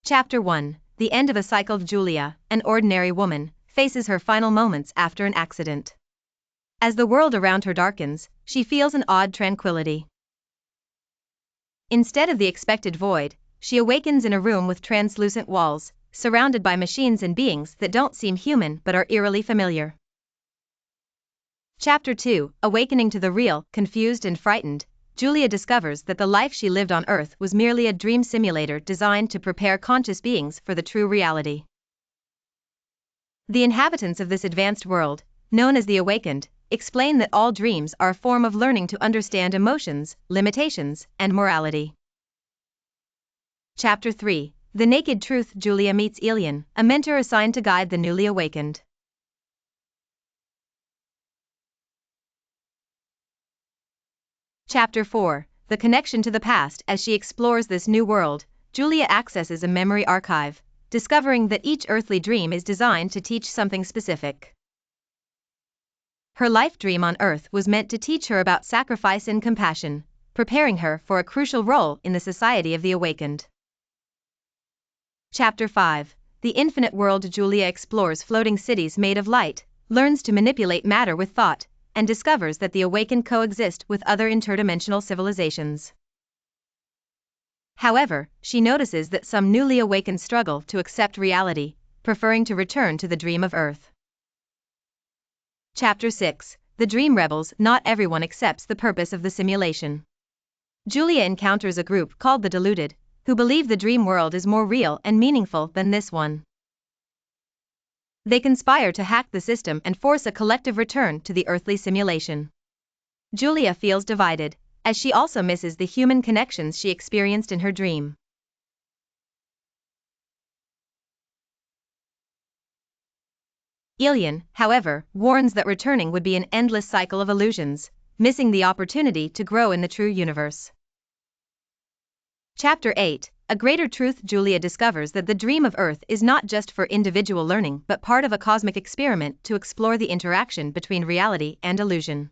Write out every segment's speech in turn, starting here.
Chapter 1. The end of a cycle. Júlia, an ordinary woman, faces her final moments after an accident. As the world around her darkens, she feels an odd tranquility. Instead of the expected void, she awakens in a room with translucent walls, surrounded by machines and beings that don't seem human but are eerily familiar. Chapter 2. Awakening to the real. Confused and frightened, Júlia discovers that the life she lived on Earth was merely a dream simulator designed to prepare conscious beings for the true reality. The inhabitants of this advanced world, known as the awakened, explain that all dreams are a form of learning to understand emotions, limitations, and morality. Chapter 3. The naked truth. Júlia meets Elian, a mentor assigned to guide the newly awakened. Chapter 4. The connection to the past. As she explores this new world, Júlia accesses a memory archive, discovering that each earthly dream is designed to teach something specific. Her life dream on Earth was meant to teach her about sacrifice and compassion, preparing her for a crucial role in the society of the awakened. Chapter 5. The infinite world. Júlia explores floating cities made of light, learns to manipulate matter with thought, and discovers that the awakened coexist with other interdimensional civilizations. However, she notices that some newly awakened struggle to accept reality, preferring to return to the dream of Earth. Chapter 6. The Dream Rebels. Not everyone accepts the purpose of the simulation. Júlia encounters a group called the Deluded, who believe the dream world is more real and meaningful than this one. They conspire to hack the system and force a collective return to the earthly simulation. Júlia feels divided, as she also misses the human connections she experienced in her dream. Elian, however, warns that returning would be an endless cycle of illusions, missing the opportunity to grow in the true universe. Chapter 8. A Greater Truth. Júlia discovers that the dream of Earth is not just for individual learning but part of a cosmic experiment to explore the interaction between reality and illusion.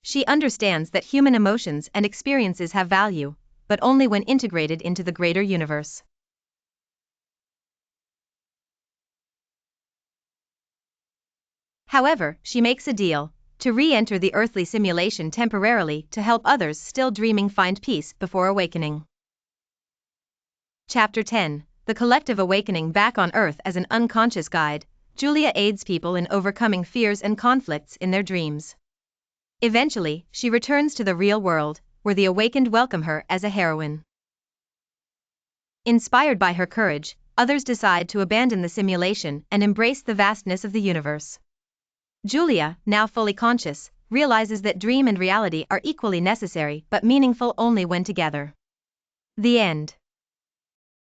She understands that human emotions and experiences have value, but only when integrated into the greater universe. However, she makes a deal to re-enter the earthly simulation temporarily to help others still dreaming find peace before awakening. Chapter 10. The Collective Awakening. Back on Earth as an unconscious guide, Júlia aids people in overcoming fears and conflicts in their dreams. Eventually, she returns to the real world, where the awakened welcome her as a heroine. Inspired by her courage, others decide to abandon the simulation and embrace the vastness of the universe. Júlia, now fully conscious, realizes that dream and reality are equally necessary but meaningful only when together. The end.